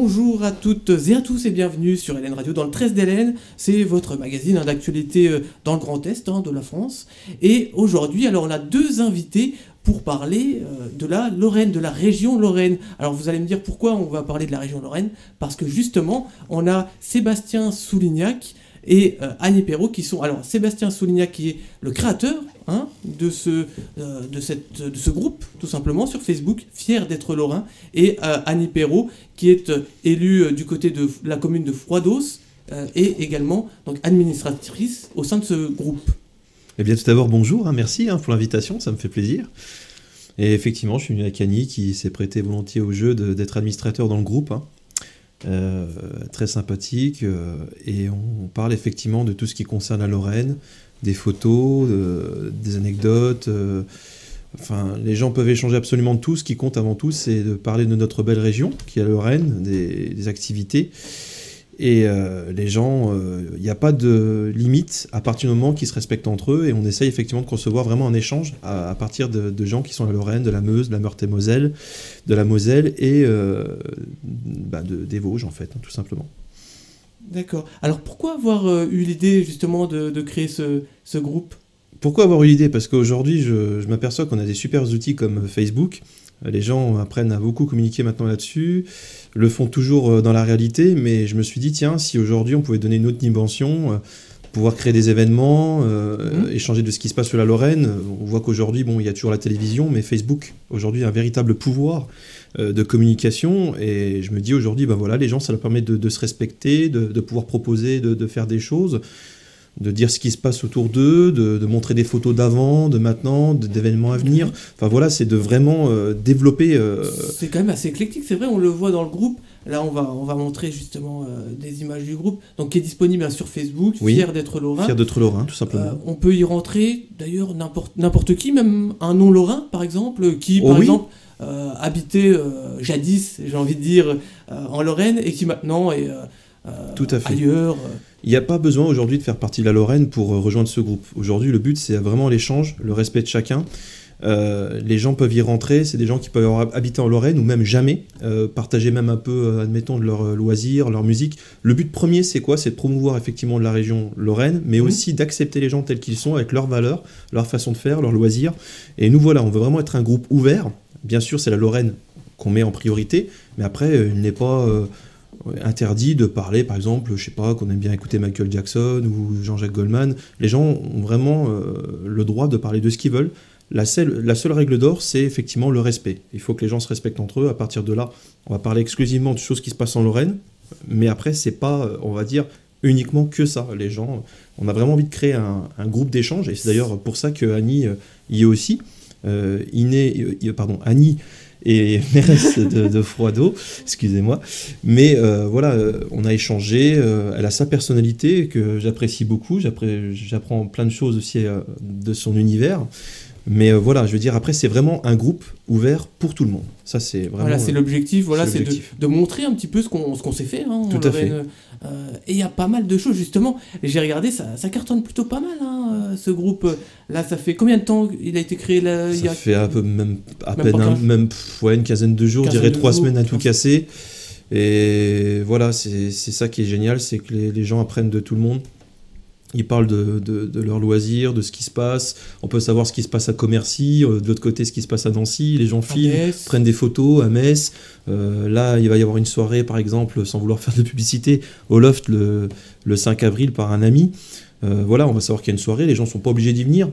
Bonjour à toutes et à tous et bienvenue sur LN Radio dans le 13 d'Hélène. C'est votre magazine d'actualité dans le Grand Est de la France. Et aujourd'hui, alors on a deux invités pour parler de la Lorraine, de la région Lorraine. Alors vous allez me dire pourquoi on va parler de la région Lorraine, parce que justement, on a Sébastien Soulignac et Annie Perrault qui sont... Alors Sébastien Soulignac qui est le créateur de ce groupe, tout simplement, sur Facebook, fier d'être lorrain, et Annie Perrault qui est élue du côté de la commune de Froidos et également donc, administratrice au sein de ce groupe. Eh bien tout d'abord bonjour, merci pour l'invitation, ça me fait plaisir. Et effectivement je suis venu avec Annie qui s'est prêtée volontiers au jeu d'être administrateur dans le groupe. Très sympathique, et on parle effectivement de tout ce qui concerne la Lorraine, des photos, des anecdotes, enfin les gens peuvent échanger absolument de tout. Ce qui compte avant tout c'est de parler de notre belle région qui est la Lorraine, des activités, et les gens, il n'y a pas de limite à partir du moment qu'ils se respectent entre eux, et on essaye effectivement de concevoir vraiment un échange à partir de gens qui sont de la Lorraine, de la Meuse, de la Meurthe-et-Moselle, de la Moselle et des Vosges en fait, tout simplement. D'accord. Alors pourquoi avoir eu l'idée justement de créer ce groupe ? Pourquoi avoir eu l'idée ? Parce qu'aujourd'hui je m'aperçois qu'on a des super outils comme Facebook. Les gens apprennent à beaucoup communiquer maintenant là-dessus, le font toujours dans la réalité, mais je me suis dit, tiens, si aujourd'hui on pouvait donner une autre dimension, pouvoir créer des événements, échanger de ce qui se passe sur la Lorraine. On voit qu'aujourd'hui, il y a toujours la télévision, mais Facebook, aujourd'hui, a un véritable pouvoir de communication, et je me dis aujourd'hui, les gens, ça leur permet de se respecter, de pouvoir proposer, de faire des choses, de dire ce qui se passe autour d'eux, de montrer des photos d'avant, de maintenant, d'événements à venir. Enfin voilà, c'est de vraiment développer... C'est quand même assez éclectique, c'est vrai, on le voit dans le groupe. Là, on va montrer justement des images du groupe, donc qui est disponible sur Facebook, oui. Fier d'être lorrain. Fier d'être lorrain, tout simplement. On peut y rentrer, d'ailleurs, n'importe qui, même un non-lorrain, par exemple, qui, exemple, habitait jadis, j'ai envie de dire, en Lorraine, et qui maintenant est tout à fait. Ailleurs. Il n'y a pas besoin aujourd'hui de faire partie de la Lorraine pour rejoindre ce groupe. Aujourd'hui, le but, c'est vraiment l'échange, le respect de chacun. Les gens peuvent y rentrer, c'est des gens qui peuvent habiter en Lorraine ou même jamais, partager même un peu, admettons, de leurs loisirs, leur musique. Le but premier, c'est quoi ? C'est de promouvoir effectivement la région Lorraine, mais aussi d'accepter les gens tels qu'ils sont, avec leurs valeurs, leur façon de faire, leurs loisirs. Et nous, voilà, on veut vraiment être un groupe ouvert. Bien sûr, c'est la Lorraine qu'on met en priorité, mais après, il n'est pas... interdit de parler, par exemple, je sais pas, qu'on aime bien écouter Michael Jackson ou Jean-Jacques Goldman. Les gens ont vraiment le droit de parler de ce qu'ils veulent. La seule règle d'or, c'est effectivement le respect. Il faut que les gens se respectent entre eux. À partir de là, on va parler exclusivement de choses qui se passent en Lorraine, mais après, c'est pas, on va dire, uniquement que ça. Les gens, on a vraiment envie de créer un groupe d'échange, et c'est d'ailleurs pour ça que Annie y est aussi. Annie et mairesse de Froidos, excusez-moi, mais on a échangé, elle a sa personnalité que j'apprécie beaucoup, j'apprends plein de choses aussi de son univers, mais je veux dire, après c'est vraiment un groupe ouvert pour tout le monde, ça c'est vraiment... Voilà, c'est l'objectif, c'est de montrer un petit peu ce qu'on sait faire. Tout à fait. Et il y a pas mal de choses, justement. J'ai regardé, ça cartonne plutôt pas mal, ce groupe. Là, ça fait combien de temps il a été créé là, Ça fait une quinzaine de jours, je dirais 3 semaines à tout casser. Et voilà, c'est ça qui est génial, c'est que les gens apprennent de tout le monde. Ils parlent de leurs loisirs, de ce qui se passe. On peut savoir ce qui se passe à Commercy, de l'autre côté ce qui se passe à Nancy. Les gens filment, prennent des photos à Metz. Là, il va y avoir une soirée, par exemple, sans vouloir faire de publicité, au Loft le 5 avril par un ami. On va savoir qu'il y a une soirée, les gens ne sont pas obligés d'y venir.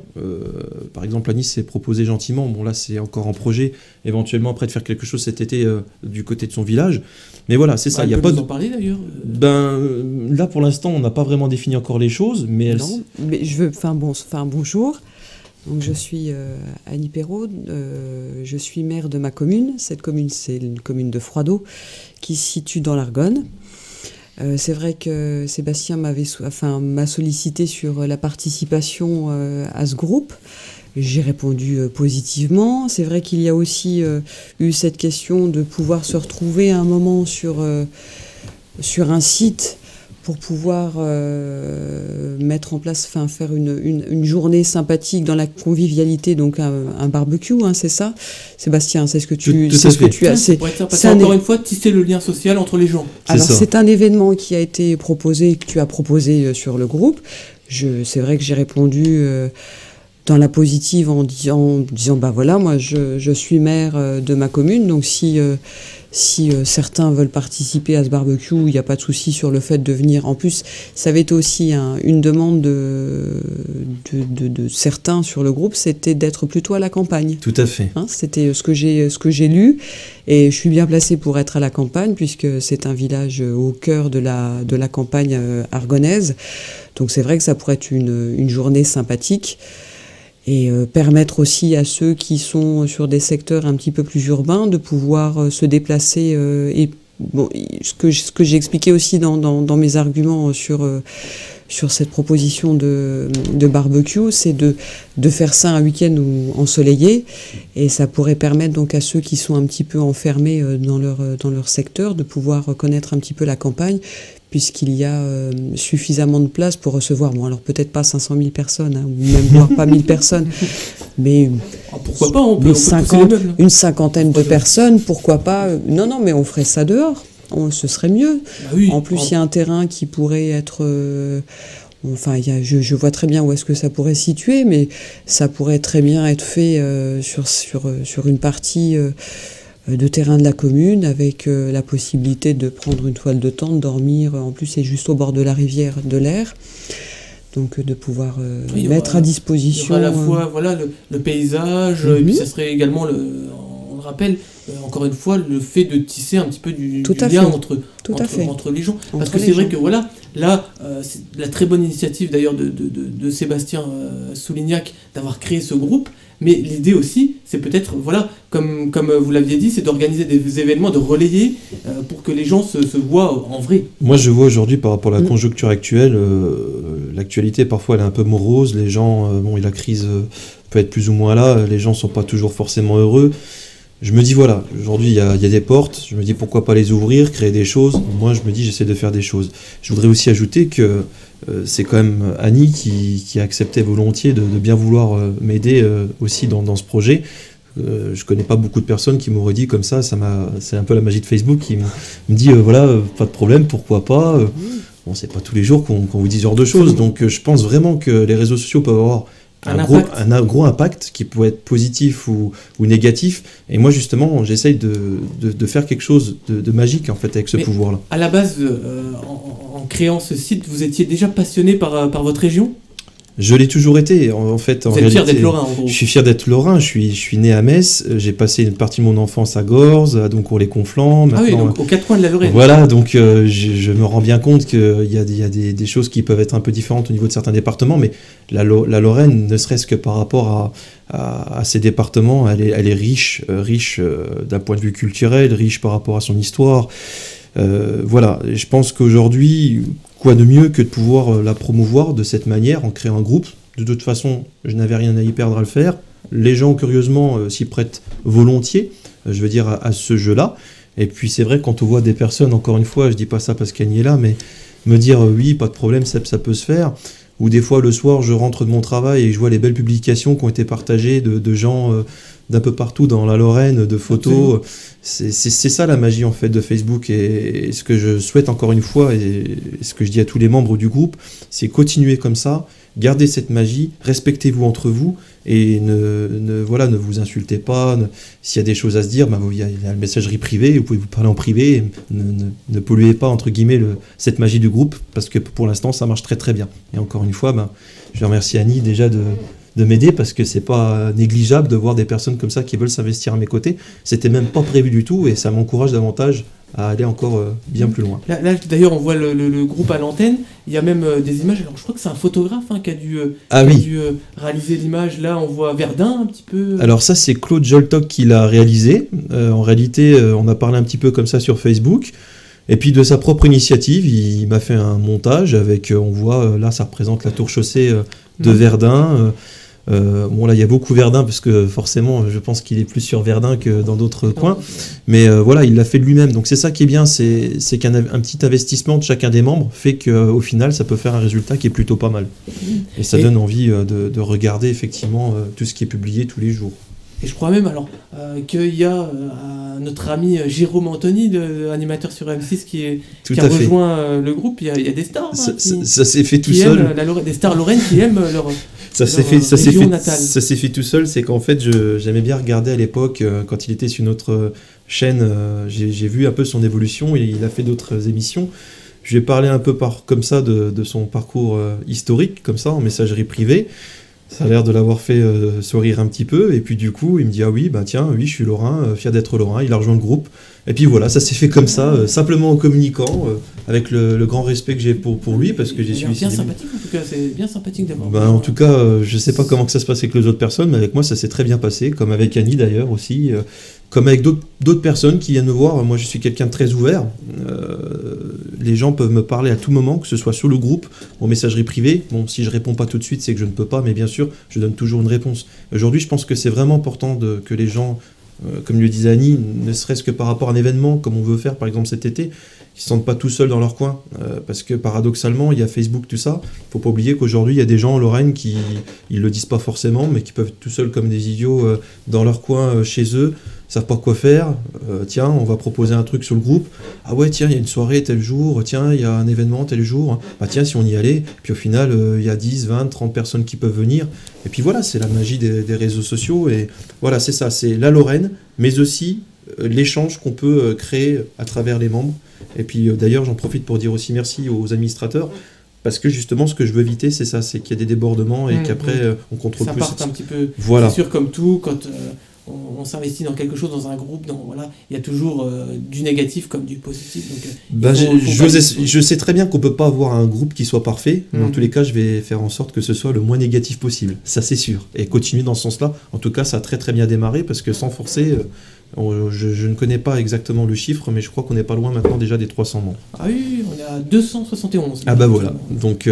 Par exemple, Anis s'est proposé gentiment, là c'est encore en projet, éventuellement après de faire quelque chose cet été du côté de son village. Mais voilà, c'est ça. Il y a pas de... en parler d'ailleurs. Là pour l'instant, on n'a pas vraiment défini encore les choses, mais mais je veux bonjour. Donc je suis Annie Perrault, je suis maire de ma commune. Cette commune, c'est une commune de Froidos qui se situe dans l'Argonne. C'est vrai que Sébastien m'a sollicité sur la participation à ce groupe. J'ai répondu positivement. C'est vrai qu'il y a aussi eu cette question de pouvoir se retrouver à un moment sur un site pour pouvoir mettre en place, faire une journée sympathique dans la convivialité, donc un barbecue, hein, c'est ça, Sébastien, c'est ce que tu, tout c'est à ce que fait. tu as. C'est encore une fois tisser le lien social entre les gens. Alors c'est un événement qui a été proposé, que tu as proposé sur le groupe. C'est vrai que j'ai répondu dans la positive en disant bah voilà, moi je suis maire de ma commune, donc si certains veulent participer à ce barbecue, il n'y a pas de souci sur le fait de venir. En plus, ça avait été aussi une demande de certains sur le groupe, c'était d'être plutôt à la campagne. Tout à fait. Hein, c'était ce que j'ai lu, et je suis bien placée pour être à la campagne, puisque c'est un village au cœur de la campagne argonnaise. Donc c'est vrai que ça pourrait être une journée sympathique. Et permettre aussi à ceux qui sont sur des secteurs un petit peu plus urbains de pouvoir se déplacer. Et bon, ce que j'ai expliqué aussi dans mes arguments sur cette proposition de barbecue, c'est de faire ça un week-end ensoleillé, et ça pourrait permettre donc à ceux qui sont un petit peu enfermés dans leur secteur de pouvoir connaître un petit peu la campagne, puisqu'il y a suffisamment de place pour recevoir, bon alors peut-être pas 500 000 personnes, hein, ou même voire pas 1000 personnes, mais pourquoi pas, on peut une cinquantaine de personnes, pourquoi pas, non mais on ferait ça dehors, ce serait mieux. Bah oui, en plus il y a un terrain qui pourrait être... je vois très bien où est-ce que ça pourrait se situer, mais ça pourrait très bien être fait sur une partie... de terrain de la commune, avec la possibilité de prendre une toile de tente, dormir. En plus, c'est juste au bord de la rivière de l'Aire. Donc, de pouvoir mettre à disposition... Il y aura à la fois le paysage, et puis ça serait également, on le rappelle, encore une fois, le fait de tisser un petit peu du lien entre les gens. Parce que c'est vrai que là, c'est la très bonne initiative d'ailleurs de Sébastien Soulignac d'avoir créé ce groupe. Mais l'idée aussi, c'est peut-être, comme vous l'aviez dit, c'est d'organiser des événements, de relayer pour que les gens se voient en vrai. Moi, je vois aujourd'hui, par rapport à la conjoncture actuelle, l'actualité, parfois, elle est un peu morose. Les gens, la crise peut être plus ou moins là. Les gens ne sont pas toujours forcément heureux. Je me dis, aujourd'hui, il y a des portes. Je me dis, pourquoi pas les ouvrir, créer des choses. Moi, je me dis, j'essaie de faire des choses. Je voudrais aussi ajouter que c'est quand même Annie qui a accepté volontiers de bien vouloir m'aider aussi dans ce projet. Je connais pas beaucoup de personnes qui m'auraient dit comme ça, c'est un peu la magie de Facebook qui me dit pas de problème, pourquoi pas. Bon, c'est pas tous les jours qu'on vous dit ce genre de choses, donc je pense vraiment que les réseaux sociaux peuvent avoir un gros impact qui peut être positif ou négatif, et moi justement j'essaye de faire quelque chose de magique en fait avec ce pouvoir-là. À la base, en créant ce site, vous étiez déjà passionné par votre région ? Je l'ai toujours été, en fait. Vous êtes fier d'être Lorrain, en gros. Je suis fier d'être Lorrain, je suis né à Metz, j'ai passé une partie de mon enfance à Gorze, à Doncourt-les-Conflans. Ah oui, donc aux quatre coins de la Lorraine. Voilà, donc je me rends bien compte qu'il y a des choses qui peuvent être un peu différentes au niveau de certains départements, mais la Lorraine, ne serait-ce que par rapport à ces départements, elle est riche d'un point de vue culturel, riche par rapport à son histoire. Et je pense qu'aujourd'hui, quoi de mieux que de pouvoir la promouvoir de cette manière en créant un groupe. De toute façon, je n'avais rien à y perdre à le faire. Les gens, curieusement, s'y prêtent volontiers, à ce jeu-là. Et puis c'est vrai, quand on voit des personnes, encore une fois, je dis pas ça parce qu'Annie est là, mais me dire oui, pas de problème, ça peut se faire. Ou des fois, le soir, je rentre de mon travail et je vois les belles publications qui ont été partagées de gens d'un peu partout dans la Lorraine, de photos. C'est ça la magie en fait de Facebook, et ce que je souhaite encore une fois, et ce que je dis à tous les membres du groupe, c'est continuer comme ça, gardez cette magie, respectez-vous entre vous, et ne vous insultez pas. S'il y a des choses à se dire, il y a la messagerie privée, vous pouvez vous parler en privé, et ne polluez pas entre guillemets cette magie du groupe, parce que pour l'instant ça marche très très bien. Et encore une fois, je remercie Annie déjà de m'aider, parce que c'est pas négligeable de voir des personnes comme ça qui veulent s'investir à mes côtés. C'était même pas prévu du tout, et ça m'encourage davantage à aller encore bien plus loin. Là d'ailleurs, on voit le groupe à l'antenne. Il y a même des images. Alors, je crois que c'est un photographe qui a dû réaliser l'image. Là, on voit Verdun un petit peu. Alors ça, c'est Claude Joltoc qui l'a réalisé. En réalité, on a parlé un petit peu comme ça sur Facebook. Et puis de sa propre initiative, il m'a fait un montage avec, on voit, là, ça représente la tour chaussée de Verdun. Bon là il y a beaucoup Verdun parce que forcément je pense qu'il est plus sur Verdun que dans d'autres coins, mais voilà, il l'a fait de lui-même, donc c'est ça qui est bien, c'est qu'un petit investissement de chacun des membres fait qu'au final ça peut faire un résultat qui est plutôt pas mal, et ça donne envie de regarder effectivement tout ce qui est publié tous les jours. Et je crois même qu'il y a notre ami Jérôme Anthony, animateur sur M6, qui a rejoint le groupe. Il y a des stars. Ça s'est fait tout seul. Des stars lorraines qui aiment leur région natale. Ça s'est fait tout seul, c'est qu'en fait j'aimais bien regarder à l'époque, quand il était sur notre chaîne, j'ai vu un peu son évolution, il a fait d'autres émissions. Je lui ai parlé un peu comme ça de son parcours historique, comme ça, en messagerie privée. Ça a l'air de l'avoir fait sourire un petit peu, et puis du coup il me dit ah oui, bah tiens, oui je suis lorrain, fier d'être lorrain, il a rejoint le groupe, et puis voilà, ça s'est fait comme ça, simplement en communiquant, avec le grand respect que j'ai pour lui, parce que j'ai suivi. C'est bien sympathique en tout cas, c'est bien sympathique d'avoir. Ben, en tout cas, je sais pas comment que ça se passe avec les autres personnes, mais avec moi ça s'est très bien passé, comme avec Annie d'ailleurs aussi, comme avec d'autres personnes qui viennent me voir. Moi je suis quelqu'un de très ouvert, les gens peuvent me parler à tout moment, que ce soit sur le groupe, en messagerie privée. Bon, si je réponds pas tout de suite, c'est que je ne peux pas, mais bien sûr, je donne toujours une réponse. Aujourd'hui, je pense que c'est vraiment important que les gens, comme le disait Annie, ne serait-ce que par rapport à un événement, comme on veut faire par exemple cet été, qu'ils ne se sentent pas tout seuls dans leur coin. Parce que paradoxalement, il y a Facebook, tout ça. Il ne faut pas oublier qu'aujourd'hui, il y a des gens en Lorraine qui ne le disent pas forcément, mais qui peuvent tout seuls comme des idiots dans leur coin, chez eux, savent pas quoi faire. Tiens, on va proposer un truc sur le groupe. Ah ouais, tiens, il y a une soirée tel jour. Tiens, il y a un événement tel jour. Bah tiens, si on y allait. Puis au final, il y a 10, 20, 30 personnes qui peuvent venir. Et puis voilà, c'est la magie des réseaux sociaux. Et voilà, c'est ça, c'est la Lorraine, mais aussi l'échange qu'on peut créer à travers les membres. Et puis d'ailleurs, j'en profite pour dire aussi merci aux administrateurs. Parce que justement, ce que je veux éviter, c'est ça, c'est qu'il y a des débordements et qu'après, on contrôle plus. Ça parte un petit peu. Voilà. C'est sûr, comme tout, quand on s'investit dans quelque chose, dans un groupe, voilà, il y a toujours du négatif comme du positif. Donc, je sais très bien qu'on ne peut pas avoir un groupe qui soit parfait, mais en tous les cas, je vais faire en sorte que ce soit le moins négatif possible. Ça, c'est sûr. Et continuer dans ce sens-là. En tout cas, ça a très très bien démarré parce que sans forcer, je ne connais pas exactement le chiffre, mais je crois qu'on n'est pas loin maintenant déjà des 300 membres. Ah oui, on est à 271. Ah bah voilà. Donc,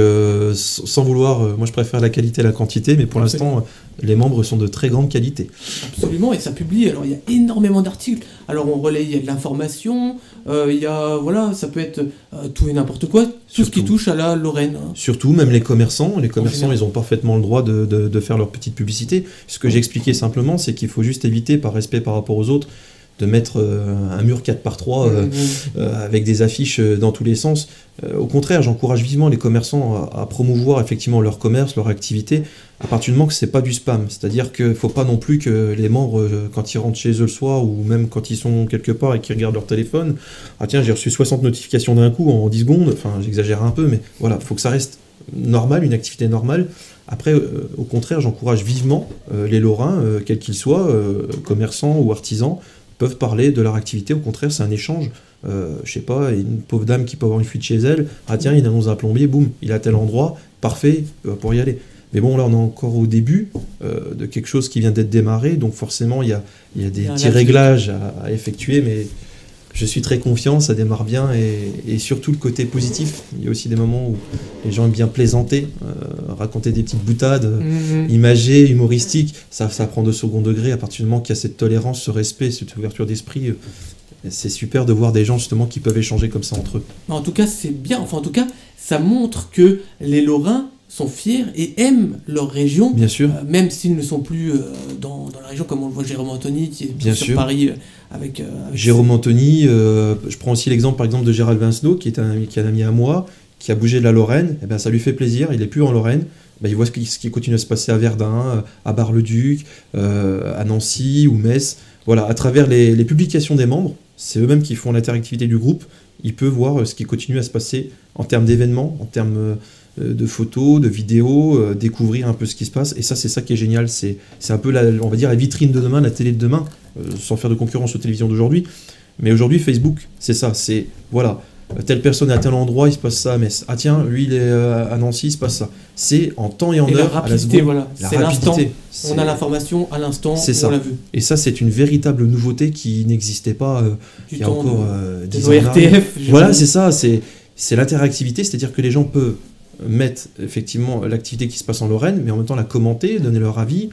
sans vouloir, moi je préfère la qualité à la quantité, mais pour l'instant, les membres sont de très grande qualité. Absolument, et ça publie. Alors il y a énormément d'articles. Alors on relaye, il y a de l'information, il y a, voilà, ça peut être tout et n'importe quoi, tout ce qui touche à la Lorraine. Surtout, même les commerçants. Les commerçants, ils ont parfaitement le droit de faire leur petite publicité. Ce que j'ai expliqué simplement, c'est qu'il faut juste éviter, par respect par rapport aux autres, de mettre un mur 4x3 avec des affiches dans tous les sens. Au contraire, j'encourage vivement les commerçants à promouvoir effectivement leur commerce, leur activité, à partir du moment que c'est pas du spam. C'est-à-dire qu'il ne faut pas non plus que les membres, quand ils rentrent chez eux le soir, ou même quand ils sont quelque part et qu'ils regardent leur téléphone, ah tiens, j'ai reçu 60 notifications d'un coup en 10 secondes, enfin j'exagère un peu, mais voilà, il faut que ça reste normal, une activité normale. Après, au contraire, j'encourage vivement les Lorrains, quels qu'ils soient, commerçants ou artisans, peuvent parler de leur activité. Au contraire, c'est un échange. Je sais pas, une pauvre dame qui peut avoir une fuite chez elle, ah tiens, il annonce un plombier, boum, il est à tel endroit, parfait, pour y aller. Mais bon, là, on est encore au début de quelque chose qui vient d'être démarré, donc forcément, il y a des petits réglages à effectuer, mais je suis très confiant, ça démarre bien, et surtout le côté positif. Il y a aussi des moments où les gens aiment bien plaisanter, raconter des petites boutades, imagées, humoristiques, ça prend de second degré. À partir du moment qu'il y a cette tolérance, ce respect, cette ouverture d'esprit, c'est super de voir des gens justement qui peuvent échanger comme ça entre eux. En tout cas, c'est bien, enfin en tout cas, ça montre que les Lorrains sont fiers et aiment leur région, bien sûr. Même s'ils ne sont plus dans la région, comme on le voit Jérôme Anthony qui est bien sur sûr. Paris avec Jérôme Anthony, je prends aussi l'exemple par exemple de Gérald Vincenot qui est un ami à moi, qui a bougé de la Lorraine, et ben, ça lui fait plaisir, il n'est plus en Lorraine, ben, il voit ce qui continue à se passer à Verdun, à Bar-le-Duc, à Nancy ou Metz. Voilà, à travers les publications des membres, c'est eux-mêmes qui font l'interactivité du groupe, il peut voir ce qui continue à se passer en termes d'événements, en termes de photos, de vidéos, découvrir un peu ce qui se passe, et ça c'est ça qui est génial, c'est un peu on va dire la vitrine de demain, la télé de demain, sans faire de concurrence aux télévisions d'aujourd'hui, mais aujourd'hui Facebook, c'est ça, c'est voilà, telle personne est à tel endroit, il se passe ça à Metz, ah tiens, lui il est à Nancy, il se passe ça, c'est en temps et en heure, la rapidité, à la seconde, voilà. C'est l'instant, on a l'information à l'instant, on l'a vu. Et ça c'est une véritable nouveauté qui n'existait pas il y a encore 10 ans. RTF, voilà, c'est ça, c'est l'interactivité, c'est-à-dire que les gens peuvent mettent effectivement l'activité qui se passe en Lorraine, mais en même temps la commenter, donner leur avis.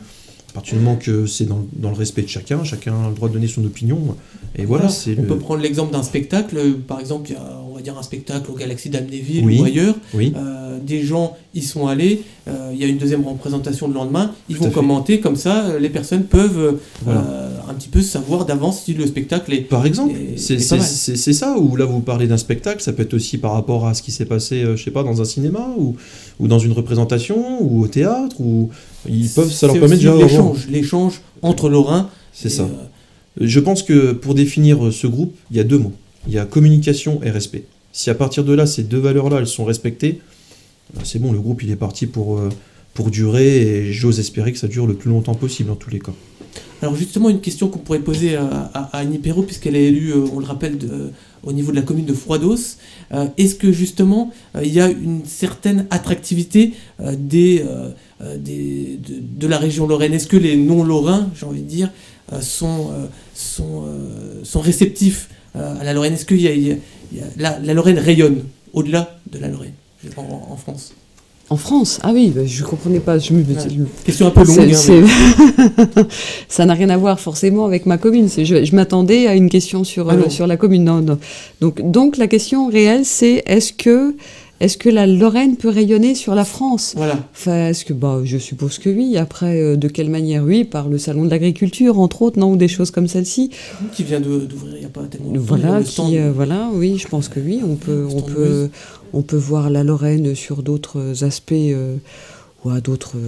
À partir du moment que c'est dans le respect de chacun a le droit de donner son opinion. Et voilà, on peut prendre l'exemple d'un spectacle. Par exemple, il y a, on va dire, un spectacle au Galaxy d'Amnéville oui, ou ailleurs. Oui. Des gens y sont allés. Il y a une deuxième représentation le lendemain. Ils vont commenter. Comme ça, les personnes peuvent un petit peu savoir d'avance si le spectacle est... Par exemple, c'est ça. Ou là, vous parlez d'un spectacle. Ça peut être aussi par rapport à ce qui s'est passé, je sais pas, dans un cinéma ou dans une représentation ou au théâtre. Ou ça leur permet déjà l'échange entre Lorrains. C'est ça. Je pense que pour définir ce groupe, il y a deux mots. Il y a communication et respect. Si à partir de là, ces deux valeurs-là, elles sont respectées, c'est bon, le groupe, il est parti pour durer, et j'ose espérer que ça dure le plus longtemps possible, en tous les cas. Alors justement, une question qu'on pourrait poser à Annie Perrault, puisqu'elle est élue, on le rappelle, au niveau de la commune de Froidos. Est-ce que justement, il y a une certaine attractivité de la région Lorraine? Est-ce que les non-lorrains, j'ai envie de dire, sont réceptifs à la Lorraine? Est-ce que la Lorraine rayonne au-delà de la Lorraine en France? En France? Ah oui, je ne comprenais pas. Question un peu longue. Ça n'a rien à voir forcément avec ma commune. Je m'attendais à une question sur la commune. Non. Donc la question réelle, c'est est-ce que la Lorraine peut rayonner sur la France? Voilà. Enfin, je suppose que oui. Après, de quelle manière? Oui, par le salon de l'agriculture, entre autres, non, ou des choses comme celle-ci. Qui vient d'ouvrir il n'y a pas tellement longtemps. Oui, je pense que oui. On peut voir la Lorraine sur d'autres aspects ou à d'autres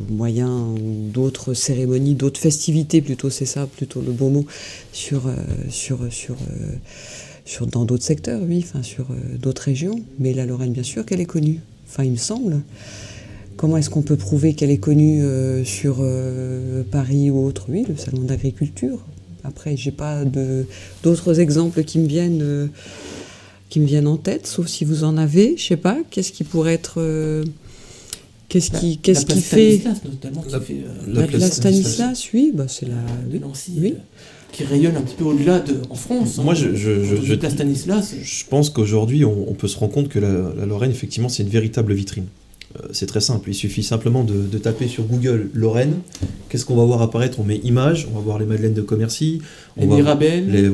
moyens, ou d'autres cérémonies, d'autres festivités, plutôt, c'est ça, plutôt le bon mot, dans d'autres secteurs, oui, sur d'autres régions. Mais la Lorraine, bien sûr qu'elle est connue. Enfin, il me semble. Comment est-ce qu'on peut prouver qu'elle est connue sur Paris ou autre? Oui, le salon d'agriculture. Après, j'ai pas d'autres exemples qui me viennent en tête, sauf si vous en avez, je sais pas. Qu'est-ce qui pourrait être... Qu'est-ce qui fait... La place Stanislas, oui, c'est la... Nancy, oui. Qui rayonne un petit peu au-delà en France. Moi, je pense qu'aujourd'hui, on peut se rendre compte que la Lorraine, effectivement, c'est une véritable vitrine. C'est très simple, il suffit simplement de taper sur Google Lorraine. Qu'est-ce qu'on va voir apparaître? On met images, on va voir les madeleines de Commercy, les Mirabelles. Les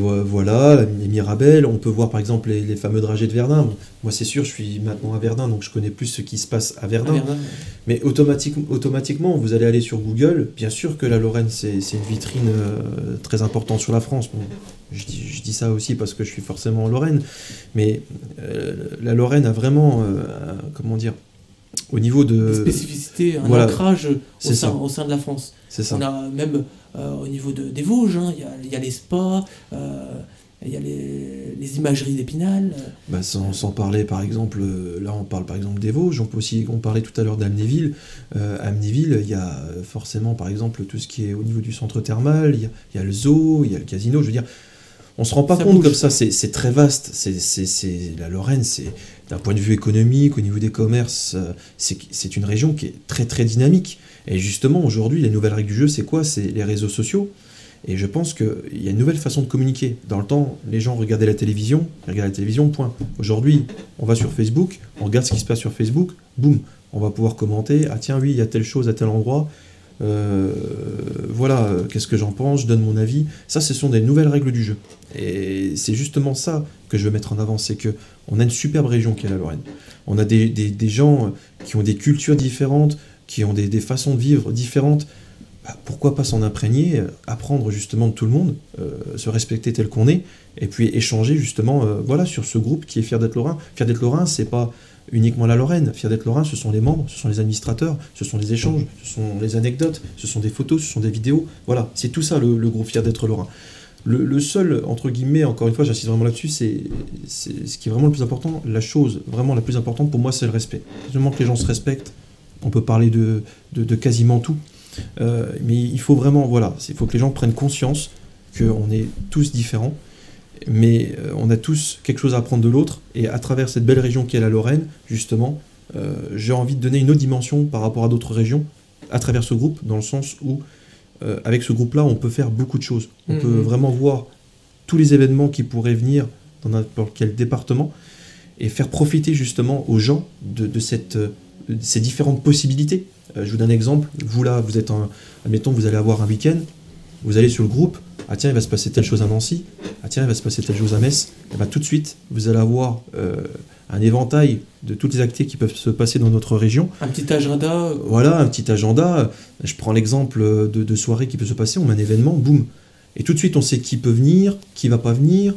Mirabelles. On peut voir par exemple les fameux dragées de Verdun. Moi, c'est sûr, je suis maintenant à Verdun, donc je connais plus ce qui se passe à Verdun. Mais automatiquement, vous allez aller sur Google. Bien sûr que la Lorraine, c'est une vitrine très importante sur la France. Bon, je dis ça aussi parce que je suis forcément en Lorraine. Mais la Lorraine a vraiment, au niveau de... Des spécificités, ancrage au sein de la France. C'est ça. On a même au niveau des Vosges, il y a les spas, il y a les imageries d'Épinal. Sans parler, par exemple, là on parle par exemple des Vosges, on parlait tout à l'heure d'Amnéville. Amnéville, il y a forcément par exemple tout ce qui est au niveau du centre thermal, il y a le zoo, il y a le casino, je veux dire... On ne se rend pas compte comme ça, c'est très vaste. La Lorraine, d'un point de vue économique, au niveau des commerces, c'est une région qui est très très dynamique. Et justement, aujourd'hui, les nouvelles règles du jeu, c'est quoi? C'est les réseaux sociaux. Et je pense qu'il y a une nouvelle façon de communiquer. Dans le temps, les gens regardaient la télévision, point. Aujourd'hui, on va sur Facebook, on regarde ce qui se passe sur Facebook, boum, on va pouvoir commenter, ah tiens, oui, il y a telle chose à tel endroit. Qu'est-ce que j'en pense, je donne mon avis. Ça, ce sont des nouvelles règles du jeu. Et c'est justement ça que je veux mettre en avant, c'est qu'on a une superbe région qui est la Lorraine. On a des gens qui ont des cultures différentes, qui ont des façons de vivre différentes. Pourquoi pas s'en imprégner, apprendre justement de tout le monde, se respecter tel qu'on est, et puis échanger justement sur ce groupe qui est fier d'être lorrain. Fier d'être lorrain, c'est pas uniquement la Lorraine. Fier d'être lorrain, ce sont les membres, ce sont les administrateurs, ce sont les échanges, ce sont les anecdotes, ce sont des photos, ce sont des vidéos. Voilà, c'est tout ça le groupe fier d'être lorrain. Le seul, entre guillemets, encore une fois, j'insiste vraiment là-dessus, c'est ce qui est vraiment le plus important. La chose vraiment la plus importante pour moi, c'est le respect. Seulement que les gens se respectent, on peut parler de quasiment tout. Mais il faut vraiment, il faut que les gens prennent conscience qu'on est tous différents, mais on a tous quelque chose à apprendre de l'autre, et à travers cette belle région qu'est la Lorraine, justement, j'ai envie de donner une autre dimension par rapport à d'autres régions, à travers ce groupe, dans le sens où, avec ce groupe-là, on peut faire beaucoup de choses. On peut vraiment voir tous les événements qui pourraient venir dans n'importe quel département, et faire profiter justement aux gens de ces différentes possibilités. Je vous donne un exemple. Vous là, admettons, vous allez avoir un week-end, vous allez sur le groupe, ah tiens, il va se passer telle chose à Nancy, ah tiens, il va se passer telle chose à Metz, et bien tout de suite, vous allez avoir un éventail de toutes les activités qui peuvent se passer dans notre région. Un petit agenda. Voilà, un petit agenda. Je prends l'exemple de soirée qui peut se passer, on met un événement, boum. Et tout de suite, on sait qui peut venir, qui va pas venir,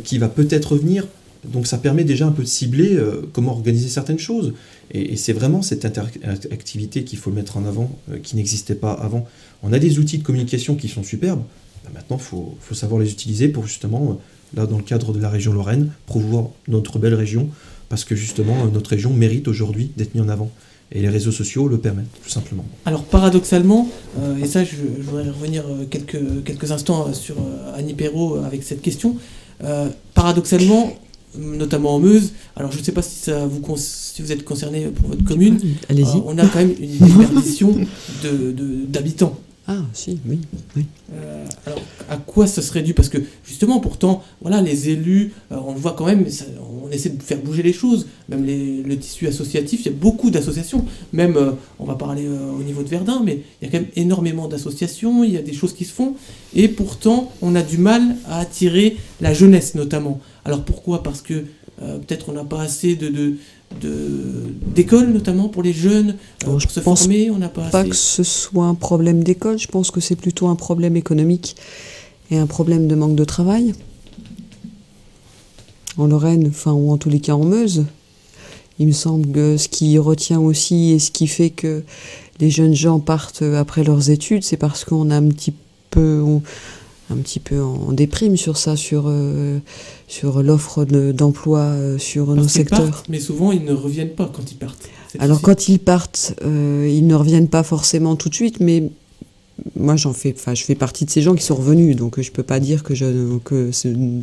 qui va peut-être venir. Donc ça permet déjà un peu de cibler comment organiser certaines choses. Et c'est vraiment cette interactivité qu'il faut mettre en avant, qui n'existait pas avant. On a des outils de communication qui sont superbes. Maintenant, il faut savoir les utiliser pour justement, là dans le cadre de la région Lorraine, promouvoir notre belle région, parce que justement, notre région mérite aujourd'hui d'être mise en avant. Et les réseaux sociaux le permettent, tout simplement. Alors paradoxalement, et ça je voudrais revenir quelques instants sur Annie Perrault avec cette question, paradoxalement, notamment en Meuse, alors je ne sais pas si vous êtes concerné pour votre commune, allez-y. On a quand même une déperdition d'habitants. Ah, si, oui. Alors, à quoi ça serait dû? Parce que, justement, pourtant, voilà, les élus, on le voit quand même, on essaie de faire bouger les choses. Même le tissu associatif, il y a beaucoup d'associations. Même, on va parler au niveau de Verdun, mais il y a quand même énormément d'associations, il y a des choses qui se font. Et pourtant, on a du mal à attirer la jeunesse, notamment. Alors, pourquoi? Parce que peut-être on n'a pas assez d'écoles, notamment pour les jeunes, pour se former, on n'a pas assez. Pas que ce soit un problème d'école, je pense que c'est plutôt un problème économique et un problème de manque de travail. En Lorraine, ou en tous les cas en Meuse, il me semble que ce qui retient aussi et ce qui fait que les jeunes gens partent après leurs études, c'est parce qu'on a un petit peu en déprime sur ça, sur l'offre d'emploi sur nos secteurs. Partent, mais souvent, ils ne reviennent pas quand ils partent. Alors, quand ils partent, ils ne reviennent pas forcément tout de suite, mais moi, je fais partie de ces gens qui sont revenus, donc je ne peux pas dire que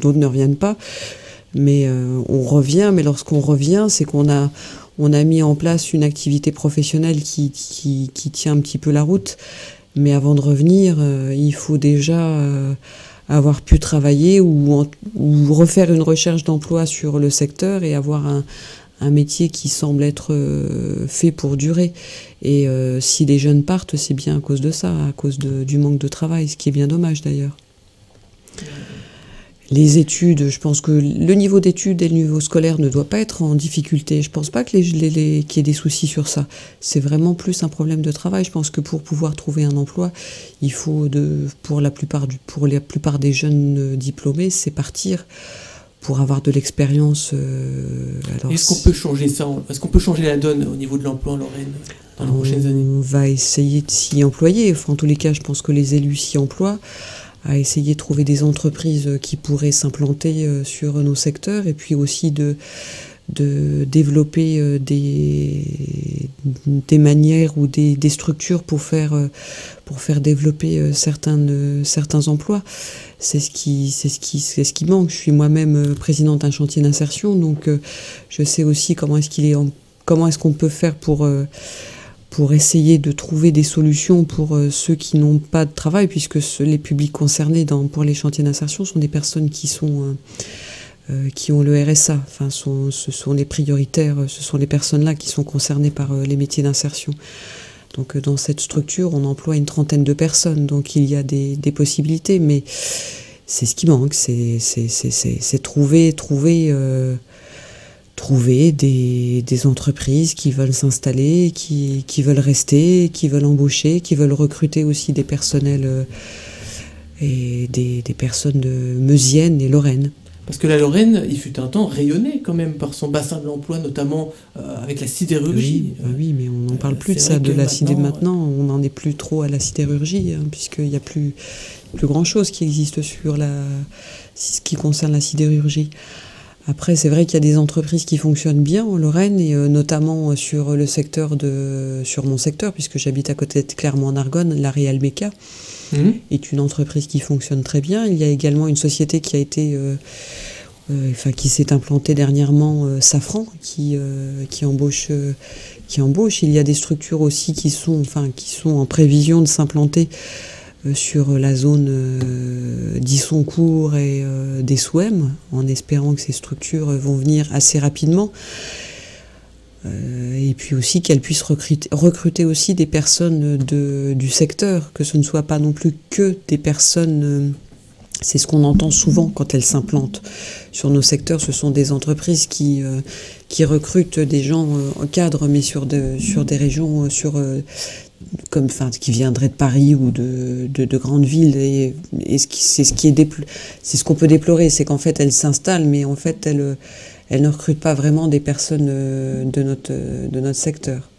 d'autres ne reviennent pas. Mais on revient, mais lorsqu'on revient, c'est qu'on a mis en place une activité professionnelle qui tient un petit peu la route. Mais avant de revenir, il faut déjà avoir pu travailler ou refaire une recherche d'emploi sur le secteur et avoir un métier qui semble être fait pour durer. Et si les jeunes partent, c'est bien à cause de ça, à cause du manque de travail, ce qui est bien dommage d'ailleurs. Les études, je pense que le niveau d'études et le niveau scolaire ne doit pas être en difficulté. Je pense pas qu'il y ait des soucis sur ça. C'est vraiment plus un problème de travail. Je pense que pour pouvoir trouver un emploi, il faut, pour la plupart des jeunes diplômés, c'est partir pour avoir de l'expérience. Est-ce qu'on peut changer ça? Est-ce qu'on peut changer la donne au niveau de l'emploi en Lorraine dans les prochaines années? On va essayer de s'y employer. En tous les cas, je pense que les élus s'y emploient, à essayer de trouver des entreprises qui pourraient s'implanter sur nos secteurs et puis aussi de développer des manières ou des structures pour faire développer certains emplois. C'est ce qui manque. Je suis moi-même présidente d'un chantier d'insertion, donc je sais aussi comment est-ce qu'on peut faire pour essayer de trouver des solutions pour ceux qui n'ont pas de travail, puisque les publics concernés pour les chantiers d'insertion sont des personnes qui ont le RSA. Ce sont les prioritaires, ce sont les personnes-là qui sont concernées par les métiers d'insertion. Donc dans cette structure, on emploie une 30aine de personnes, donc il y a des possibilités, mais c'est ce qui manque, c'est trouver des entreprises qui veulent s'installer, qui veulent rester, qui veulent embaucher, qui veulent recruter aussi des personnels et des personnes meusiennes et lorraines. Parce que la Lorraine, il fut un temps, rayonnait quand même par son bassin de l'emploi, notamment avec la sidérurgie. Oui, mais on n'en parle plus de ça, de la sidérurgie. Maintenant, on n'en est plus trop à la sidérurgie, puisqu'il n'y a plus grand-chose qui existe sur ce qui concerne la sidérurgie. Après, c'est vrai qu'il y a des entreprises qui fonctionnent bien en Lorraine, et notamment sur mon secteur, puisque j'habite à côté de Clermont en Argonne, la Real Meca est une entreprise qui fonctionne très bien. Il y a également une société qui a été, qui s'est implantée dernièrement, Safran, qui embauche. Il y a des structures aussi qui sont en prévision de s'implanter sur la zone d'Issoncourt et des Souhem, en espérant que ces structures vont venir assez rapidement. Et puis aussi qu'elles puissent recruter aussi des personnes du secteur, que ce ne soit pas non plus que des personnes... c'est ce qu'on entend souvent quand elles s'implantent sur nos secteurs. Ce sont des entreprises qui recrutent des gens cadres, mais sur des régions qui viendraient de Paris ou de grandes villes. Et c'est ce qu'on peut déplorer, c'est qu'en fait elles s'installent, mais en fait elles ne recrutent pas vraiment des personnes de notre secteur.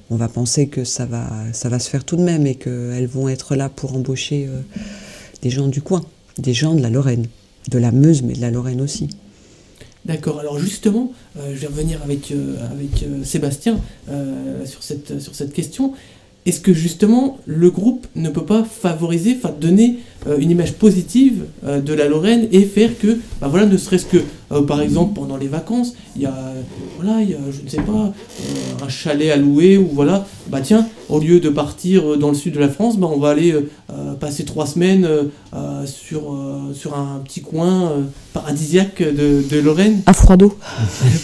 On va penser que ça va se faire tout de même et qu'elles vont être là pour embaucher des gens du coin. Des gens de la Lorraine, de la Meuse, mais de la Lorraine aussi. D'accord, alors justement, je vais revenir avec Sébastien sur cette question. Est-ce que justement le groupe ne peut pas favoriser, donner une image positive de la Lorraine et faire que, ne serait-ce que, par exemple, pendant les vacances, il y a, je ne sais pas, un chalet à louer, ou voilà, au lieu de partir dans le sud de la France, on va aller passer 3 semaines sur un petit coin paradisiaque de Lorraine. À Froidot.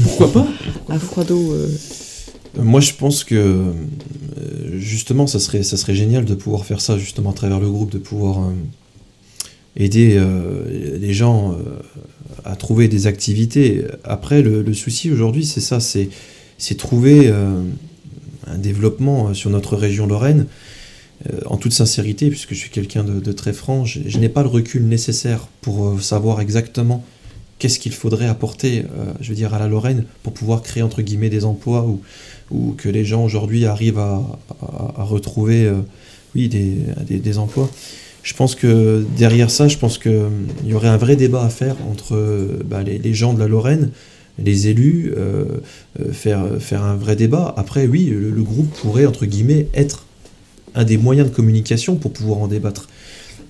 Pourquoi pas À Froidot. Moi, je pense que justement, ça serait génial de pouvoir faire ça justement à travers le groupe, de pouvoir aider les gens à trouver des activités. Après, le souci aujourd'hui, c'est ça, c'est trouver un développement sur notre région Lorraine. En toute sincérité, puisque je suis quelqu'un de très franc, je n'ai pas le recul nécessaire pour savoir exactement qu'est-ce qu'il faudrait apporter, à la Lorraine pour pouvoir créer entre guillemets des emplois ou que les gens aujourd'hui arrivent à retrouver des emplois. Je pense que derrière ça, il y aurait un vrai débat à faire entre les gens de la Lorraine, les élus, faire un vrai débat. Après, oui, le groupe pourrait entre guillemets être un des moyens de communication pour pouvoir en débattre.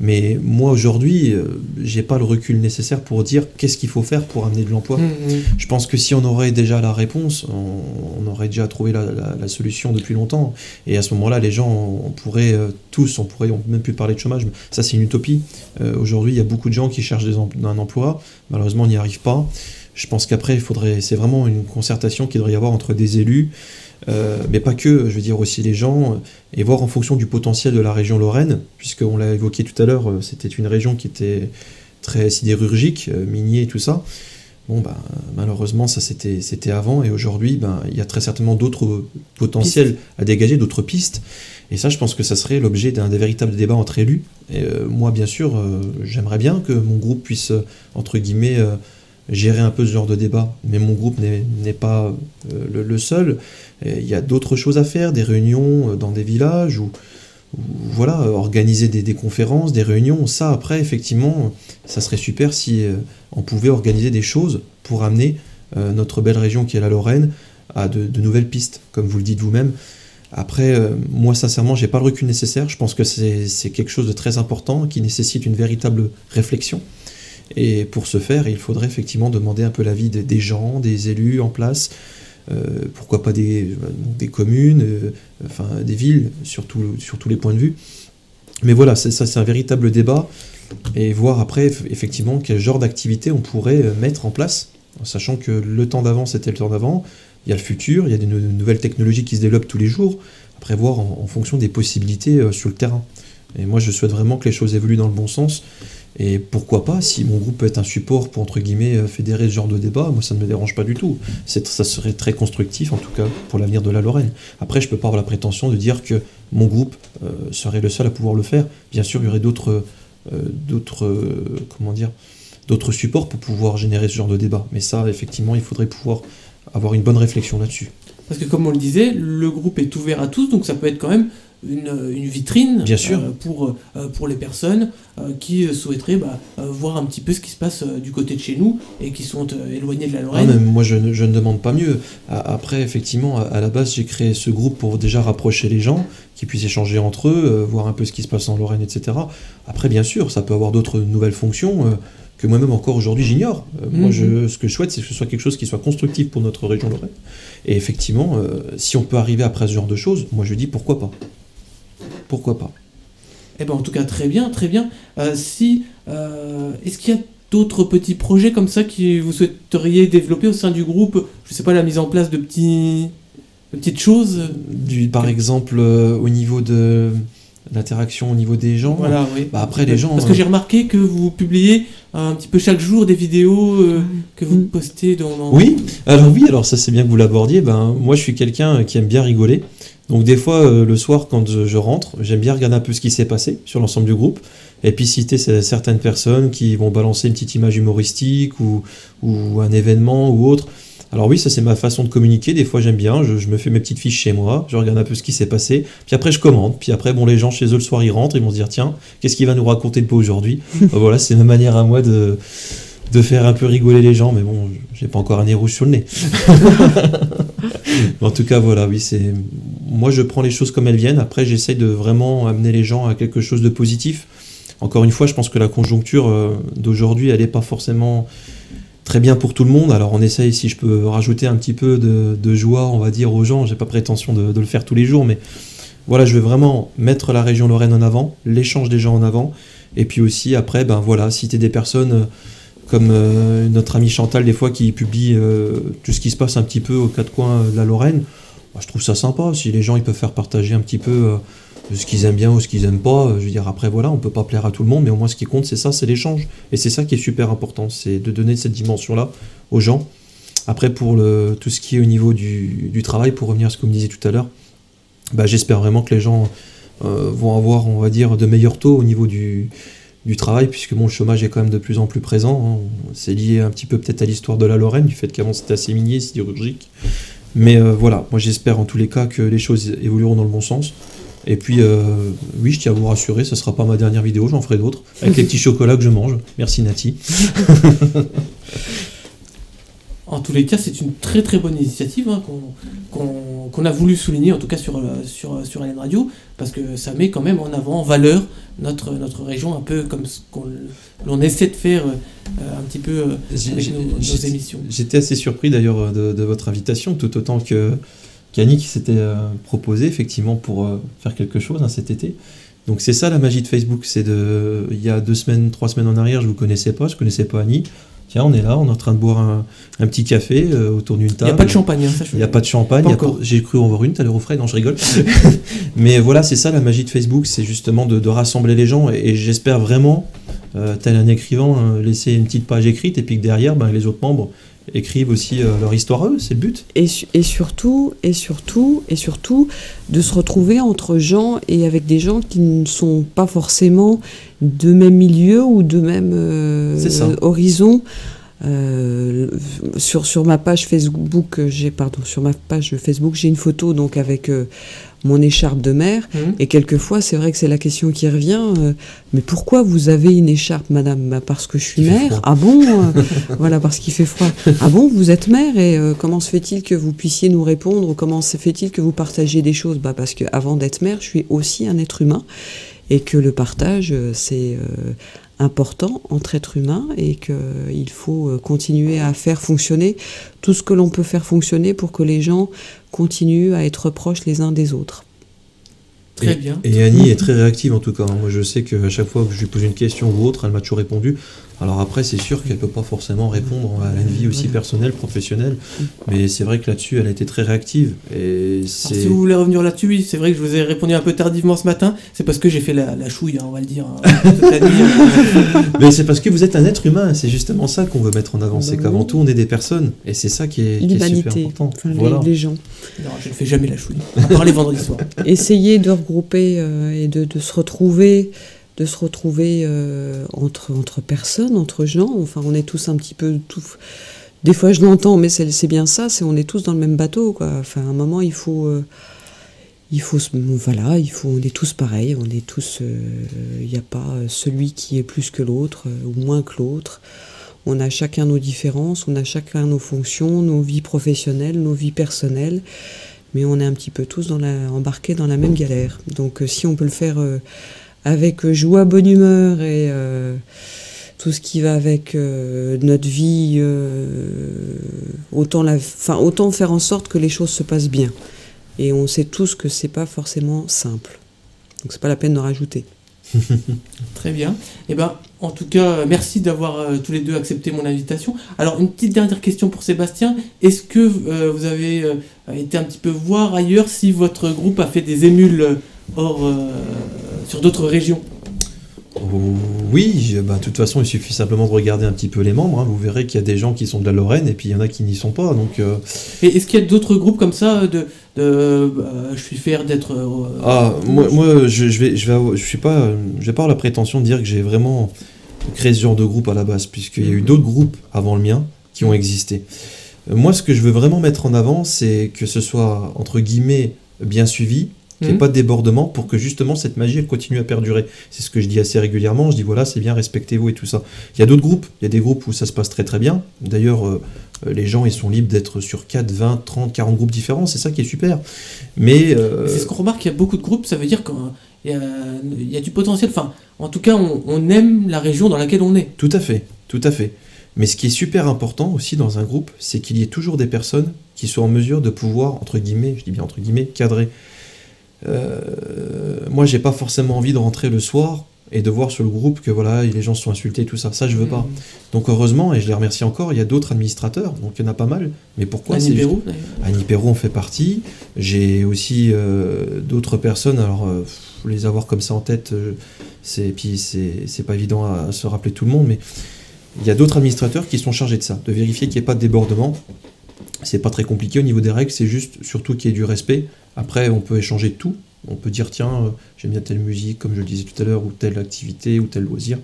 Mais moi, aujourd'hui, j'ai pas le recul nécessaire pour dire qu'est-ce qu'il faut faire pour amener de l'emploi. Je pense que si on aurait déjà la réponse, on aurait déjà trouvé la solution depuis longtemps. Et à ce moment-là, les gens, on pourrait même plus parler de chômage. Mais ça, c'est une utopie. Aujourd'hui, il y a beaucoup de gens qui cherchent un emploi. Malheureusement, on n'y arrive pas. Je pense qu'après, c'est vraiment une concertation qu'il devrait y avoir entre des élus, mais pas que, aussi les gens, et voir en fonction du potentiel de la région Lorraine, puisqu'on l'a évoqué tout à l'heure, c'était une région qui était très sidérurgique, minier et tout ça. Malheureusement, ça c'était avant, et aujourd'hui, il y a très certainement d'autres potentiels à dégager, d'autres pistes, et ça, je pense que ça serait l'objet d'un véritable débat entre élus. Et moi, bien sûr, j'aimerais bien que mon groupe puisse, entre guillemets, gérer un peu ce genre de débat, mais mon groupe n'est pas le seul. Il y a d'autres choses à faire, des réunions dans des villages, ou organiser des conférences, des réunions. Ça, après, effectivement, ça serait super si on pouvait organiser des choses pour amener notre belle région qui est la Lorraine à de nouvelles pistes, comme vous le dites vous-même. Après, moi, sincèrement, j'ai pas le recul nécessaire. Je pense que c'est quelque chose de très important qui nécessite une véritable réflexion. Et pour ce faire, il faudrait effectivement demander un peu l'avis des gens, des élus en place, pourquoi pas des communes, des villes, sur tous les points de vue. Mais voilà, c'est un véritable débat, et voir après, effectivement, quel genre d'activité on pourrait mettre en place, en sachant que le temps d'avant, c'était le temps d'avant, il y a le futur, il y a de nouvelles technologies qui se développent tous les jours, après voir en fonction des possibilités sur le terrain. Et moi, je souhaite vraiment que les choses évoluent dans le bon sens. Et pourquoi pas, si mon groupe peut être un support pour, entre guillemets, fédérer ce genre de débat, moi ça ne me dérange pas du tout. Ça serait très constructif, en tout cas, pour l'avenir de la Lorraine. Après, je ne peux pas avoir la prétention de dire que mon groupe serait le seul à pouvoir le faire. Bien sûr, il y aurait d'autres supports pour pouvoir générer ce genre de débat. Mais ça, effectivement, il faudrait pouvoir avoir une bonne réflexion là-dessus. Parce que comme on le disait, le groupe est ouvert à tous, donc ça peut être quand même une vitrine. Bien sûr. Pour les personnes qui souhaiteraient voir un petit peu ce qui se passe du côté de chez nous et qui sont éloignées de la Lorraine. Mais moi, je ne demande pas mieux. Après, effectivement, à la base, j'ai créé ce groupe pour déjà rapprocher les gens, qui puissent échanger entre eux, voir un peu ce qui se passe en Lorraine, etc. Après, bien sûr, ça peut avoir d'autres nouvelles fonctions que moi-même encore aujourd'hui j'ignore. Moi, ce que je souhaite, c'est que ce soit quelque chose qui soit constructif pour notre région Lorraine. Et effectivement, si on peut arriver après ce genre de choses, moi je dis pourquoi pas. Pourquoi pas. Eh ben, en tout cas, très bien, très bien. Est-ce qu'il y a d'autres petits projets comme ça que vous souhaiteriez développer au sein du groupe? Je sais pas, la mise en place de petites choses. Par exemple, au niveau de l'interaction au niveau des gens. Voilà, oui. Bah, après, les gens. Parce que j'ai remarqué que vous publiez un petit peu chaque jour des vidéos que vous postez dans. Oui, alors ça c'est bien que vous l'abordiez. Ben, moi, je suis quelqu'un qui aime bien rigoler. Donc des fois, le soir, quand je rentre, j'aime bien regarder un peu ce qui s'est passé sur l'ensemble du groupe, et puis citer certaines personnes qui vont balancer une petite image humoristique ou un événement ou autre. Alors oui, ça c'est ma façon de communiquer, des fois j'aime bien, je me fais mes petites fiches chez moi, je regarde un peu ce qui s'est passé, puis après je commente, puis après bon, les gens chez eux le soir ils rentrent, ils vont se dire tiens, qu'est-ce qu'il va nous raconter de beau aujourd'hui? Voilà, c'est ma manière à moi de faire un peu rigoler les gens, mais bon, j'ai pas encore un nez rouge sur le nez. En tout cas, voilà, oui, moi je prends les choses comme elles viennent, après j'essaye de vraiment amener les gens à quelque chose de positif. Encore une fois, je pense que la conjoncture d'aujourd'hui, elle n'est pas forcément très bien pour tout le monde, alors on essaye, si je peux rajouter un petit peu de joie, on va dire, aux gens, j'ai pas prétention de le faire tous les jours, mais voilà, je veux vraiment mettre la région Lorraine en avant, l'échange des gens en avant, et puis aussi après, ben voilà, citer des personnes comme notre amie Chantal, des fois, qui publie tout ce qui se passe un petit peu aux quatre coins de la Lorraine. Bah, je trouve ça sympa, si les gens ils peuvent faire partager un petit peu ce qu'ils aiment bien ou ce qu'ils aiment pas. Je veux dire, après, voilà, on peut pas plaire à tout le monde, mais au moins ce qui compte, c'est ça, c'est l'échange. Et c'est ça qui est super important, c'est de donner cette dimension-là aux gens. Après, pour tout ce qui est au niveau du travail, pour revenir à ce que vous me disiez tout à l'heure, bah, j'espère vraiment que les gens vont avoir, on va dire, de meilleurs taux au niveau du travail, puisque bon, le chômage est quand même de plus en plus présent. Hein. C'est lié un petit peu peut-être à l'histoire de la Lorraine, du fait qu'avant c'était assez minier, sidérurgique. Mais voilà, moi j'espère en tous les cas que les choses évolueront dans le bon sens. Et puis, oui, je tiens à vous rassurer, ce ne sera pas ma dernière vidéo, j'en ferai d'autres, avec les petits chocolats que je mange. Merci Nati. En tous les cas, c'est une très très bonne initiative hein, qu'on a voulu souligner, en tout cas sur LN Radio, parce que ça met quand même en avant, en valeur, notre région, un peu comme ce l'on essaie de faire un petit peu avec nos émissions. J'étais assez surpris d'ailleurs de votre invitation, tout autant qu'Annie qui s'était proposée effectivement pour faire quelque chose cet été. Donc c'est ça la magie de Facebook, il y a 3 semaines en arrière, je ne vous connaissais pas, je ne connaissais pas Annie. Tiens, on est là, on est en train de boire un petit café autour d'une table. Il n'y a pas de champagne, hein, ça il n'y a pas de champagne. J'ai cru en voir une tout à l'heure au frais, non, je rigole. Mais voilà, c'est ça la magie de Facebook, c'est justement de rassembler les gens. Et j'espère vraiment, tel un écrivain, laisser une petite page écrite et puis que derrière, les autres membres écrivent aussi leur histoire à eux, c'est le but. Et surtout, de se retrouver entre gens et avec des gens qui ne sont pas forcément de même milieu ou de même horizon. Sur ma page Facebook, j'ai une photo donc avec mon écharpe de mère, et quelquefois c'est vrai que c'est la question qui revient, mais pourquoi vous avez une écharpe, madame? Parce que je suis mère. Ah bon? Voilà, parce qu'il fait froid. Ah bon, vous êtes mère, et comment se fait-il que vous puissiez nous répondre, ou comment se fait-il que vous partagez des choses? Parce que avant d'être mère, je suis aussi un être humain, et que le partage c'est important entre êtres humains, et qu'il faut continuer à faire fonctionner tout ce que l'on peut faire fonctionner pour que les gens continuent à être proches les uns des autres. Très bien. Et Annie est très réactive en tout cas. Moi je sais qu'à chaque fois que je lui pose une question ou autre, elle m'a toujours répondu. Alors après c'est sûr qu'elle ne peut pas forcément répondre à une vie aussi personnelle, professionnelle, mais c'est vrai que là-dessus elle a été très réactive. Et si vous voulez revenir là-dessus, oui, c'est vrai que je vous ai répondu un peu tardivement ce matin, c'est parce que j'ai fait la chouille, hein, on va le dire. Toute la nuit, Mais c'est parce que vous êtes un être humain, c'est justement ça qu'on veut mettre en avant, c'est qu'avant tout on est des personnes, et c'est ça qui est super important. Voilà. Les gens. Non, je ne fais jamais la chouille, à part les vendredis soirs. Essayez de regrouper et de se retrouver entre personnes, entre gens. Enfin, on est tous un petit peu... Des fois, je l'entends, mais c'est bien ça, on est tous dans le même bateau, quoi. Enfin, à un moment, on est tous pareils, on est tous... Il n'y a pas celui qui est plus que l'autre, ou moins que l'autre. On a chacun nos différences, on a chacun nos fonctions, nos vies professionnelles, nos vies personnelles, mais on est un petit peu tous embarqués dans la même galère. Donc, si on peut le faire... avec joie, bonne humeur et tout ce qui va avec notre vie, autant faire en sorte que les choses se passent bien. Et on sait tous que c'est pas forcément simple. Donc c'est pas la peine de rajouter. Très bien. Eh ben, en tout cas, merci d'avoir tous les deux accepté mon invitation. Alors, une petite dernière question pour Sébastien. Est-ce que vous avez été un petit peu voir ailleurs si votre groupe a fait des émules sur d'autres régions? Oui, de toute façon, il suffit simplement de regarder un petit peu les membres. Vous verrez qu'il y a des gens qui sont de la Lorraine et puis il y en a qui n'y sont pas. Donc, Et est-ce qu'il y a d'autres groupes comme ça je suis fier d'être... moi, je vais pas avoir la prétention de dire que j'ai vraiment créé ce genre de groupe à la base, puisqu'il y a eu d'autres groupes avant le mien qui ont existé. Moi, ce que je veux vraiment mettre en avant, c'est que ce soit, entre guillemets, bien suivi, qu'il n'y ait pas de débordement pour que justement cette magie elle continue à perdurer. C'est ce que je dis assez régulièrement, je dis voilà, c'est bien, respectez-vous et tout ça. Il y a d'autres groupes, il y a des groupes où ça se passe très très bien. D'ailleurs, les gens ils sont libres d'être sur 4, 20, 30, 40 groupes différents, c'est ça qui est super. Mais c'est ce qu'on remarque, il y a beaucoup de groupes, ça veut dire qu'il y a du potentiel. Enfin, en tout cas, on aime la région dans laquelle on est. Tout à fait, tout à fait. Mais ce qui est super important aussi dans un groupe, c'est qu'il y ait toujours des personnes qui soient en mesure de pouvoir, entre guillemets, je dis bien entre guillemets, cadrer. Moi j'ai pas forcément envie de rentrer le soir et de voir sur le groupe que voilà les gens se sont insultés et tout ça, je veux pas. Donc heureusement, et je les remercie encore, il y a d'autres administrateurs, donc il y en a pas mal, mais pourquoi Annie Perrault, Annie Perrault en fait partie, j'ai aussi d'autres personnes, alors les avoir comme ça en tête, c'est pas évident à se rappeler tout le monde, mais il y a d'autres administrateurs qui sont chargés de ça, de vérifier qu'il n'y ait pas de débordement. C'est pas très compliqué au niveau des règles, c'est juste surtout qu'il y ait du respect. Après, on peut échanger de tout. On peut dire, tiens, j'aime bien telle musique, comme je le disais tout à l'heure, ou telle activité, ou tel loisir.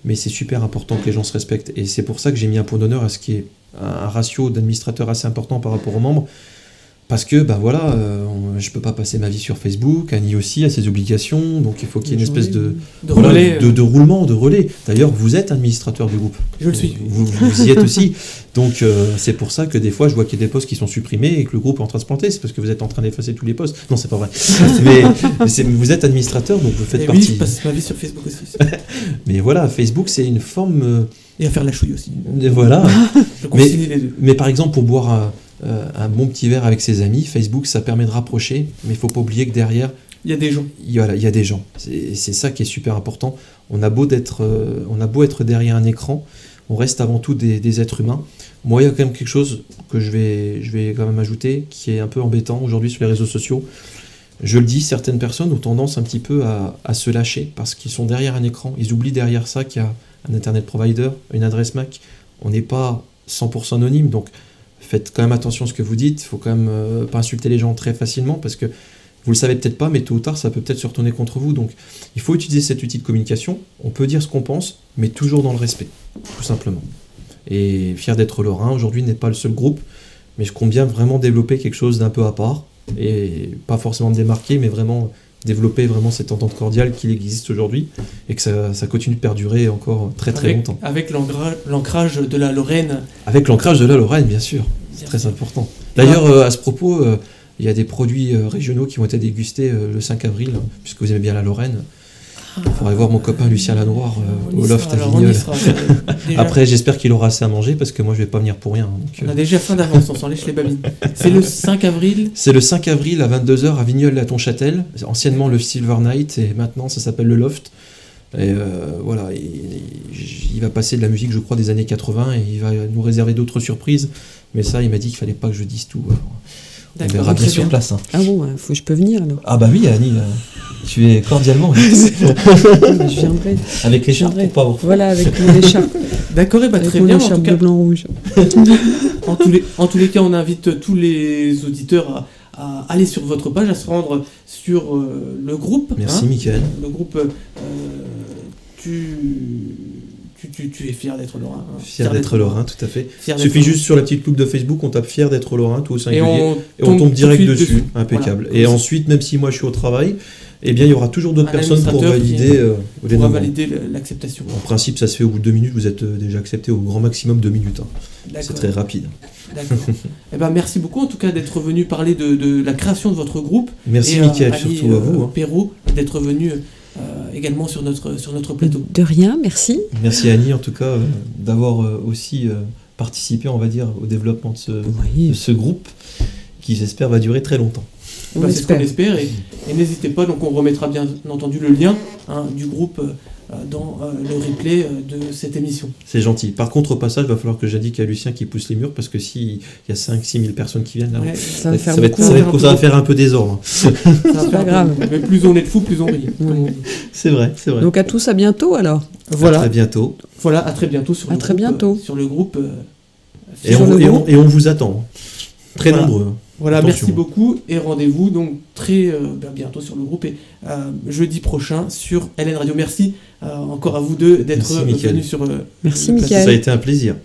Mais c'est super important que les gens se respectent. Et c'est pour ça que j'ai mis un point d'honneur à ce qui est un ratio d'administrateurs assez important par rapport aux membres. Parce que, je peux pas passer ma vie sur Facebook, Annie aussi a ses obligations, donc il faut qu'il y ait une espèce de relais, de roulement, de relais. D'ailleurs, vous êtes administrateur du groupe. Je le suis. Vous y êtes aussi. Donc, c'est pour ça que des fois, je vois qu'il y a des postes qui sont supprimés et que le groupe est en train de se planter. C'est parce que vous êtes en train d'effacer tous les postes. Non, c'est pas vrai. mais vous êtes administrateur, donc vous faites partie. Oui, je passe ma vie sur Facebook aussi. Mais voilà, Facebook, c'est une forme... Et à faire la chouille aussi. Voilà. Je concilie les deux. Mais par exemple, pour boire un bon petit verre avec ses amis, Facebook, ça permet de rapprocher, mais il faut pas oublier que derrière, il y a des gens. Il y a des gens. C'est ça qui est super important. On a beau être derrière un écran, on reste avant tout des êtres humains. Moi, il y a quand même quelque chose que je vais quand même ajouter, qui est un peu embêtant aujourd'hui sur les réseaux sociaux. Je le dis, certaines personnes ont tendance un petit peu à se lâcher, parce qu'ils sont derrière un écran. Ils oublient derrière ça qu'il y a un Internet provider, une adresse MAC. On n'est pas 100% anonyme, donc faites quand même attention à ce que vous dites. Il faut quand même pas insulter les gens très facilement, parce que vous le savez peut-être pas, mais tôt ou tard, ça peut peut-être se retourner contre vous. Donc, il faut utiliser cet outil de communication. On peut dire ce qu'on pense, mais toujours dans le respect, tout simplement. Et fier d'être lorrain, aujourd'hui, n'est pas le seul groupe, mais je compte bien vraiment développer quelque chose d'un peu à part, et pas forcément me démarquer, mais vraiment développer vraiment cette entente cordiale qu'il existe aujourd'hui, et que ça continue de perdurer encore très très longtemps. Avec l'ancrage de la Lorraine. Avec l'ancrage de la Lorraine, bien sûr. C'est très important. D'ailleurs, à ce propos... il y a des produits régionaux qui vont être dégustés le 5 avril, puisque vous aimez bien la Lorraine. Il faudrait voir mon copain Lucien Lanoir au loft à Vignoles. Après, j'espère qu'il aura assez à manger, parce que moi, je vais pas venir pour rien. Donc, on a déjà faim d'avance, on s'en lèche les babines. C'est le 5 avril. C'est le 5 avril à 22h à Vignoles-la-Tonchâtel, anciennement le Silver Night, et maintenant ça s'appelle le Loft. Et voilà, il va passer de la musique, je crois, des années 80, et il va nous réserver d'autres surprises. Mais ça, il m'a dit qu'il fallait pas que je dise tout. Alors. On verra bien sur place. Ah bon, je peux venir alors. Ah bah oui, Annie, tu es cordialement. Je viendrai. Avec l'écharpe ou pas? Voilà, avec l'écharpe. D'accord, et bah très bien. L'écharpe bleu, blanc, rouge. En tous les cas, on invite tous les auditeurs à aller sur votre page, à se rendre sur le groupe. Merci, Mickaël. Le groupe, tu es fier d'être lorrain. Hein. Fier d'être lorrain, tout à fait. Il suffit juste sur la petite loupe de Facebook, on tape fier d'être lorrain, tout au singulier, et on tombe direct dessus. Impeccable. Voilà. Et ensuite, même si moi je suis au travail, eh bien il y aura toujours d'autres personnes pour valider l'acceptation. En principe, ça se fait au bout de 2 minutes, vous êtes déjà accepté au grand maximum 2 minutes. Hein. C'est très rapide. D'accord. Eh ben, merci beaucoup en tout cas d'être venu parler de la création de votre groupe. Merci Mickaël, surtout à vous. Perrault, d'être venu également sur notre plateau. De rien, merci. Merci Annie en tout cas d'avoir aussi participé, on va dire, au développement de ce groupe qui j'espère va durer très longtemps. On c'est ce qu'on espère. espère, et n'hésitez pas, donc on remettra bien entendu le lien du groupe dans le replay de cette émission. C'est gentil. Par contre, au passage, il va falloir que j'indique à Lucien qu'il pousse les murs, parce que s'il y a 5-6 000 personnes qui viennent, là, Ouais, Ça va faire ça beaucoup. va faire un peu désordre. ça va pas faire grave. Mais plus on est de fous, plus on rit. comme on dit. C'est vrai, c'est vrai. Donc à tous, à bientôt alors. À Voilà, très bientôt. voilà, à très bientôt sur À le très groupe. bientôt. Sur le groupe. Et Sur on, le et groupe. on- et on vous attend. Très Voilà. nombreux. Voilà, Attention. merci beaucoup et rendez-vous donc très bientôt sur le groupe et jeudi prochain sur LN Radio. Merci encore à vous deux d'être Merci, Mickaël. venus sur Merci, le plateau. Mickaël. Ça a été un plaisir.